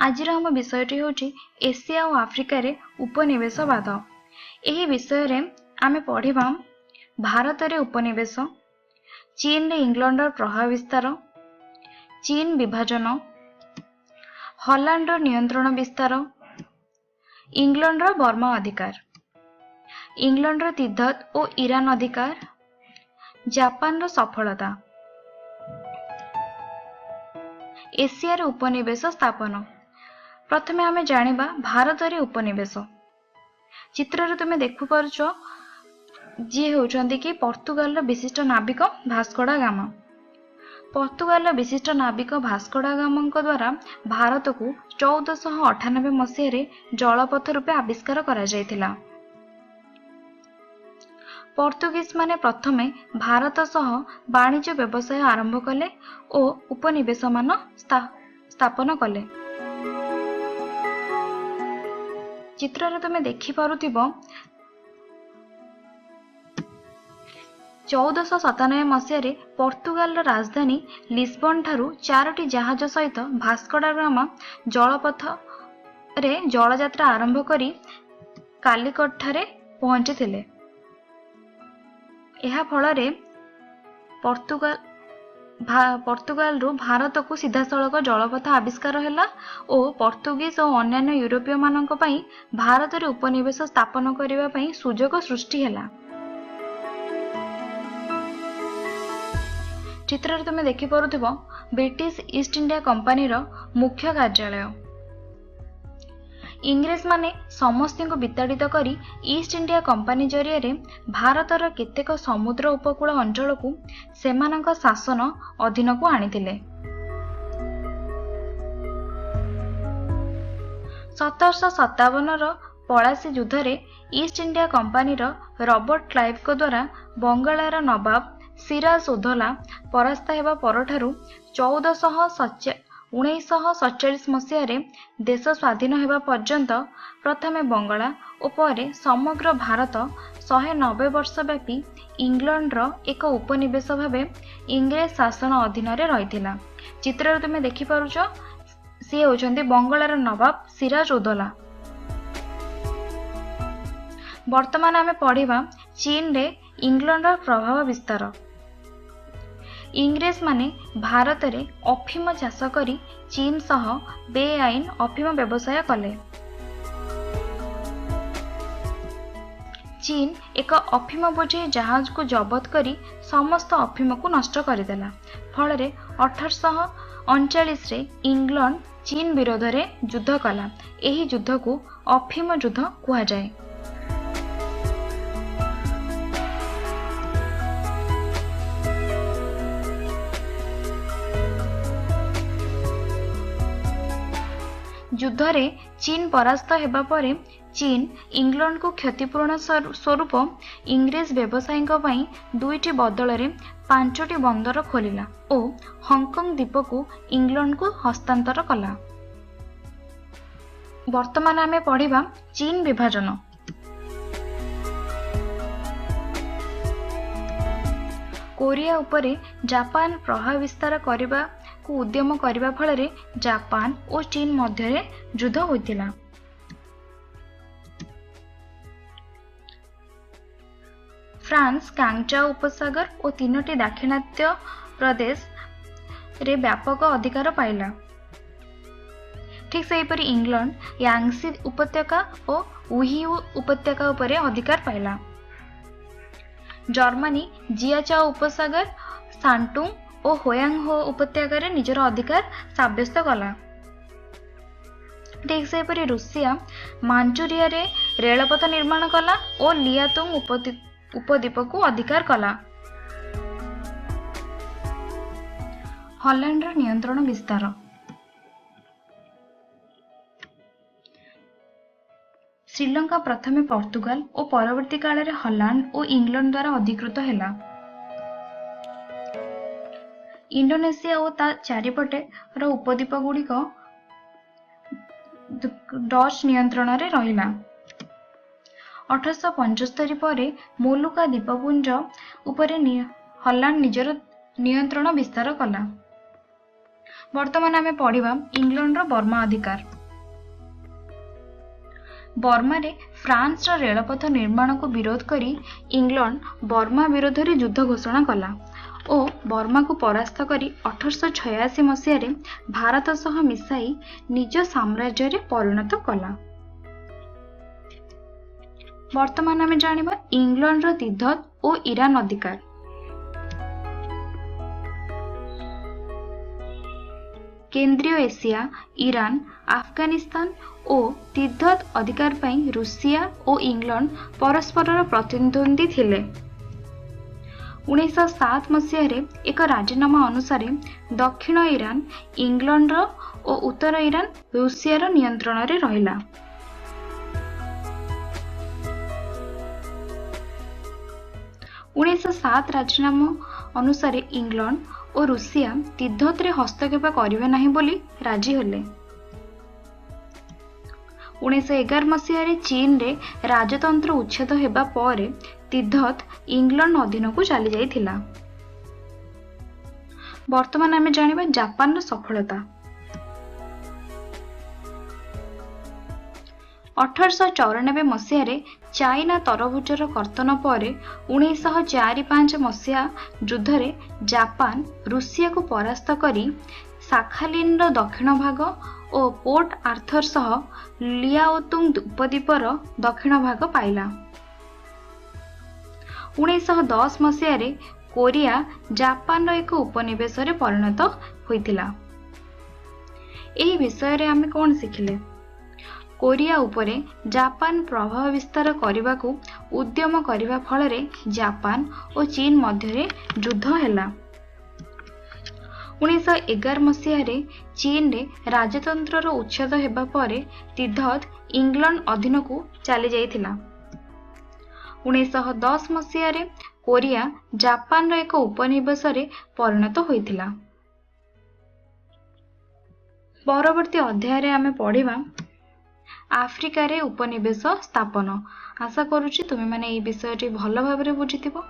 आज आम विषयटी होची एशिया और आफ्रिका रे उपनिवेशवाद। यही विषय रे आमे पढ़िबा भारत रे उपनिवेश, चीन रे इंग्लैंड प्रभाव विस्तार, चीन विभाजन, हॉलैंड नियंत्रण विस्तार, इंग्लैंड बर्मा अधिकार, इंग्लैंड तिब्बत और ईरान अधिकार, जापान सफलता, एशिया रे उपनिवेश स्थापन। प्रथमे आमे जानिबा भारत रे उपनिवेश। चित्र रे तुमे देखु पारुछ जी होचंदी कि पोर्तुगाल विशिष्ट नाविक भास्को डा गामा। पोर्तुगाल विशिष्ट नाविक भास्को डा गामा द्वारा भारत को 1498 मसीह जलपथ रूपे आविष्कार करा जायतिला। पोर्तुगीज माने प्रथमे भारत सह वाणिज्य व्यवसाय आरंभ कले और उपनिवेश मान स्थापन कले। चित्र रे तुमे देखि पारुथिबो 1497 मसीह पोर्तुगाल राजधानी लिस्बन ठारू 4टी जहाज सहित भास्को डा गामा जलपथ रे जलयात्रा आरंभ करी कालिकट ठारे पहुंची थिले। एहा फଳରେ पोर्तुगाल रु भारत को सीधा सड़क जलपथ आविष्कार हैला और पोर्तुगीज और अन्य यूरोपीय मानक पई भारत रे उपनिवेश स्थापन करिवा पई सुजोग सृष्टि हैला। चित्र रे तुमे देखि पारुथिबो ब्रिटिश ईस्ट इंडिया कंपनी रो मुख्य कार्यालय। इंग्रेज माने समस्त को विताड़ित करी ईस्ट इंडिया कंपनी जरिया रे भारतर केतेक समुद्र उपकूल अंचल को सेमानक शासन अधीन को आनिथिले। 1757 रो पलासी युद्ध रे ईस्ट इंडिया कंपनी रो रॉबर्ट क्लाइव को द्वारा बंगालार नवाब सिराज उदौला परास्त हेबा परठारु 1947 मसीह देश स्वाधीन हेबा पर्यंत प्रथमे बंगाला और परे समग्र भारत 190 वर्ष व्यापी इंग्लैंड रो एक उपनिवेश भावे इंग्रेज शासन अधीन रे रहिथिला। चित्र रे तुमे देखि पारुछ सी होचंदी बंगालार नवाब सिराज उदौला। वर्तमान आमे पढ़िबा चीन रे इंग्लैंड रो प्रभाव विस्तार। इंग्रेज माने भारत रे अफीम चाष करी चीन सह बेआईन अफीम व्यवसाय कले। चीन एक अफीम बोझे जहाज को जबत करी समस्त अफीम को नष्ट करदेला। फल 1839 रे इंग्लैंड चीन विरोध रे युद्ध कला। एही युद्ध को अफीम युद्ध कहा जाए। युद्ध रे चीन परास्त हेबा परे चीन इंग्लैंड को क्षतिपूरण स्वरूप इंग्रेज व्यवसायी पई 2टी बदल रे 5टी बंदर खोलिला और हांगकांग द्वीप को इंग्लैंड को हस्तांतर कला। वर्तमान आमे पढ़िबा चीन विभाजन। कोरिया उपरे जापान प्रभाव विस्तार करिबा को उद्यम करिबा फଳରେ जापान और चीन मध्य युद्ध होइतिला। फ्रांस कांगचाओ उपसागर और 3टी दाक्षिणात्य प्रदेश रे व्यापक अधिकार पाइला। ठीक सेहीपरि इंग्लैंड यांगसी उपत्यका और उहिउ उपत्यका उपरे अधिकार पाइला। जर्मनी जियाचाओ उपसागर, सांटुंग और होयांग उपत्यका रे निजर अधिकार साब्यस्त कला। ठीक सेहीपरि रूसिया मांचुरिया रे रेलपथ निर्माण कला और लियातुंग उपद्वीप को अधिकार कला। हॉलैंड नियंत्रण विस्तार। श्रीलंका प्रथमे पोर्तुगाल और परवर्ती काल रे हॉलैंड और इंग्लैंड द्वारा अधिकृत हैला। इंडोनेशिया और ता चारिपटे रो उपद्वीप गुड़िक डच नियंत्रण रे रहिला। 1875 परे मोलुका द्वीपपुंज उपरे हॉलैंड निजर नियंत्रण विस्तार कला। वर्तमान आमे पढ़िबा इंग्लैंडर बर्मा अधिकार। बर्मारे फ्रांस रेलपथ निर्माण को विरोध करी इंग्लैंड बर्मा विरोध में युद्ध घोषणा कला और बर्मा को परास्त करी 1886 मसीह भारत सह मिसाई निज साम्राज्य रे परिणत कला। वर्तमान आमे जानिबा इंग्लैंड रो तिब्बत और ईरान अधिकार। केंद्रीय एशिया, ईरान, अफगानिस्तान और तिब्बत अधिकार पाई रूसिया और इंग्लैंड परस्पर प्रतिद्वंदी थिले। 1907 मसीह एक राजीनामा अनुसार दक्षिण ईरान इंग्लैंड और उत्तर ईरान रूसिया नियंत्रण रे रहिला। 1907 राजीनामा अनुसार इंग्लैंड और रूसिया तिब्बत रे हस्तक्षेप करिवे नाही बोली राजी होले। 1911 मसीह चीन रे राजतंत्र उच्छेद हेबा पर तिब्बत इंग्लैंड अधीन को चली जाइथिला। वर्तमान आमे जानिबा जापान रो सफलता। 1894 मसीह चाइना तरबुजर कर्तन पर 1945 मसीहा युद्ध रे जापान रूसिया को परास्त करी साखालिन रो दक्षिण भाग और पोर्ट आर्थर सह लियाओतुंग उपद्वीपर दक्षिण भाग पाइला। 1910 मसीह कोरिया जापान रो एक उपनिवेश रे परिणत होइतिला। एही विषय रे आमे कोन सिखिले? कोरिया उपरे जापान प्रभाव विस्तार करने को उद्यम करने फल जापान और चीन मध्य युद्ध हैला। 1911 मसीह चीन रे राजतंत्र उच्छेद हेबा पर तिब्बत इंग्लैंड अधीन को चली जाइथिला। 1910 मसीह कोरिया जापान रो एक उपनिवेश रे परिणत होइथिला। परवर्ती अध्याय रे आमे पढ़िबा आफ्रिका रे उपनिवेश स्थापन। आशा करूची तुमे माने एई विषयटी भल भाबरे बुझिथिबो।